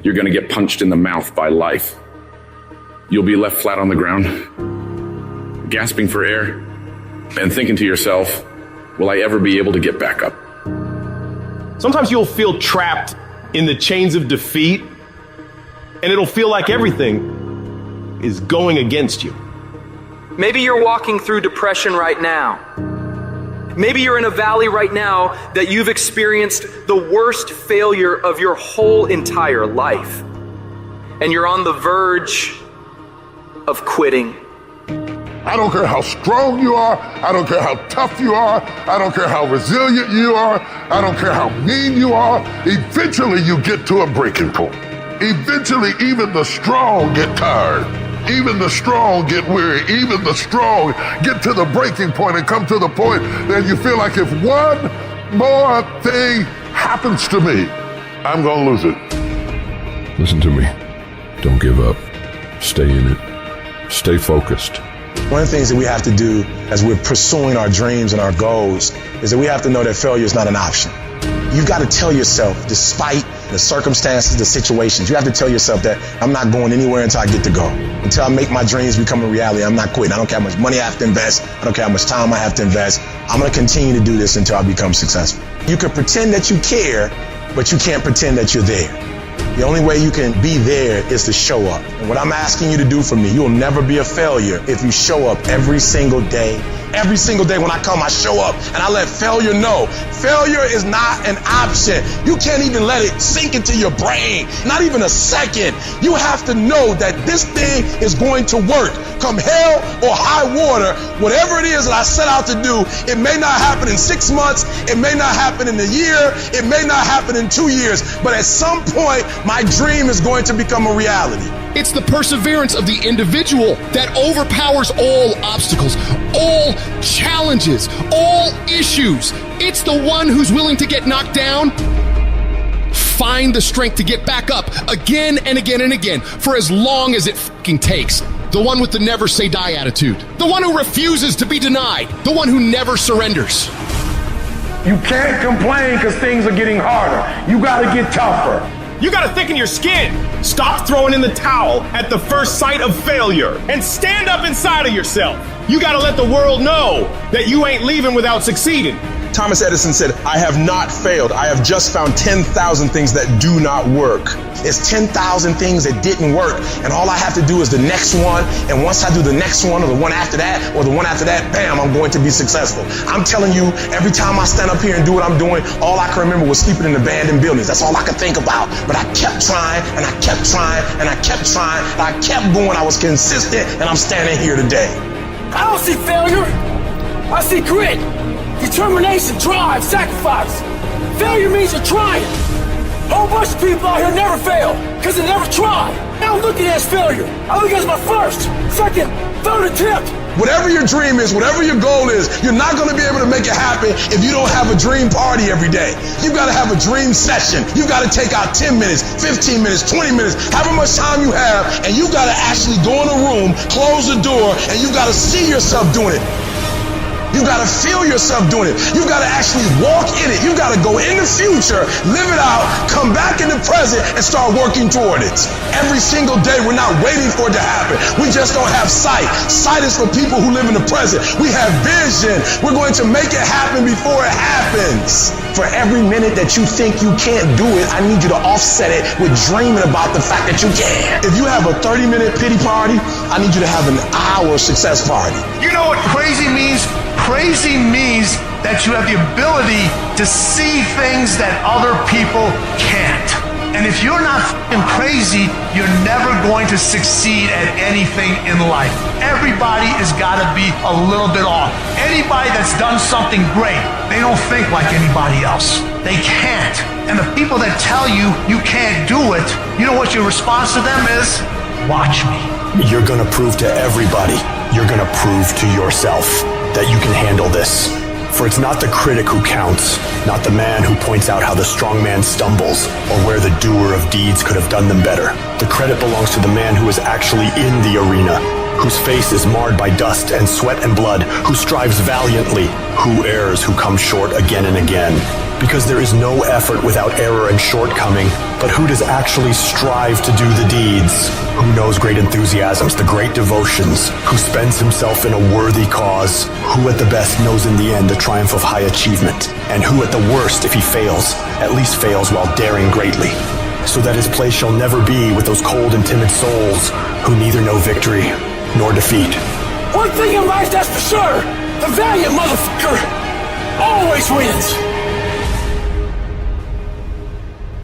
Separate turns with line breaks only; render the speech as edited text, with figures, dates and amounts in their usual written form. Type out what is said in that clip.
you're going to get punched in the mouth by life. You'll be left flat on the ground, gasping for air, and thinking to yourself, will I ever be able to get back up?
Sometimes you'll feel trapped in the chains of defeat, and it'll feel like everything is going against you.
Maybe you're walking through depression right now. Maybe you're in a valley right now that you've experienced the worst failure of your whole entire life. And you're on the verge of quitting.
I don't care how strong you are. I don't care how tough you are. I don't care how resilient you are. I don't care how mean you are. Eventually you get to a breaking point. Eventually even the strong get tired. Even the strong get weary. Even the strong get to the breaking point and come to the point that you feel like if one more thing happens to me, I'm gonna lose it.
Listen to me. Don't give up. Stay in it. Stay focused.
One of the things that we have to do as we're pursuing our dreams and our goals is that we have to know that failure is not an option. You've got to tell yourself, despite the circumstances, the situations, you have to tell yourself that I'm not going anywhere until I get to go. Until I make my dreams become a reality, I'm not quitting. I don't care how much money I have to invest. I don't care how much time I have to invest. I'm going to continue to do this until I become successful. You can pretend that you care, but you can't pretend that you're there. The only way you can be there is to show up. And what I'm asking you to do for me, you'll never be a failure if you show up every single day. Every single day when I come, I show up and I let failure know. Failure is not an option. You can't even let it sink into your brain, not even a second. You have to know that this thing is going to work. Come hell or high water, whatever it is that I set out to do, it may not happen in 6 months, it may not happen in a year, it may not happen in 2 years, but at some point, my dream is going to become a reality.
It's the perseverance of the individual that overpowers all obstacles, all challenges, all issues. It's the one who's willing to get knocked down, find the strength to get back up again and again and again for as long as it fucking takes. The one with the never say die attitude. The one who refuses to be denied. The one who never surrenders.
You can't complain because things are getting harder. You gotta get tougher.
You gotta thicken your skin. Stop throwing in the towel at the first sight of failure and stand up inside of yourself. You gotta let the world know that you ain't leaving without succeeding.
Thomas Edison said, I have not failed. I have just found 10,000 things that do not work. It's 10,000 things that didn't work. And all I have to do is the next one. And once I do the next one or the one after that or the one after that, bam, I'm going to be successful. I'm telling you, every time I stand up here and do what I'm doing, all I can remember was sleeping in abandoned buildings. That's all I could think about. But I kept trying and I kept trying and I kept trying and I kept going. I was consistent and I'm standing here today.
I don't see failure. I see grit. Determination, drive, sacrifice. Failure means you're trying. A whole bunch of people out here never fail because they never try. I don't look at it as failure. I look at it as my first, second, third attempt.
Whatever your dream is, whatever your goal is, you're not going to be able to make it happen if you don't have a dream party every day. You've got to have a dream session. You've got to take out 10 minutes, 15 minutes, 20 minutes, however much time you have, and you've got to actually go in a room, close the door, and you've got to see yourself doing it. You gotta feel yourself doing it. You gotta actually walk in it. You gotta go in the future, live it out, come back in the present, and start working toward it. Every single day, we're not waiting for it to happen. We just don't have sight. Sight is for people who live in the present. We have vision. We're going to make it happen before it happens. For every minute that you think you can't do it, I need you to offset it with dreaming about the fact that you can. If you have a 30-minute pity party, I need you to have an hour success party.
You know what crazy means? Crazy means that you have the ability to see things that other people can't. And if you're not f***ing crazy, you're never going to succeed at anything in life. Everybody has got to be a little bit off. Anybody that's done something great, they don't think like anybody else. They can't. And the people that tell you you can't do it, you know what your response to them is? Watch me.
You're going to prove to everybody, you're going to prove to yourself that you can handle this. For it's not the critic who counts, not the man who points out how the strong man stumbles or where the doer of deeds could have done them better. The credit belongs to the man who is actually in the arena, whose face is marred by dust and sweat and blood, who strives valiantly, who errs, who comes short again and again. Because there is no effort without error and shortcoming, but who does actually strive to do the deeds? Who knows great enthusiasms, the great devotions, who spends himself in a worthy cause, who at the best knows in the end the triumph of high achievement, and who at the worst, if he fails, at least fails while daring greatly, so that his place shall never be with those cold and timid souls who neither know victory nor defeat.
One thing in life that's for sure, the valiant motherfucker always wins.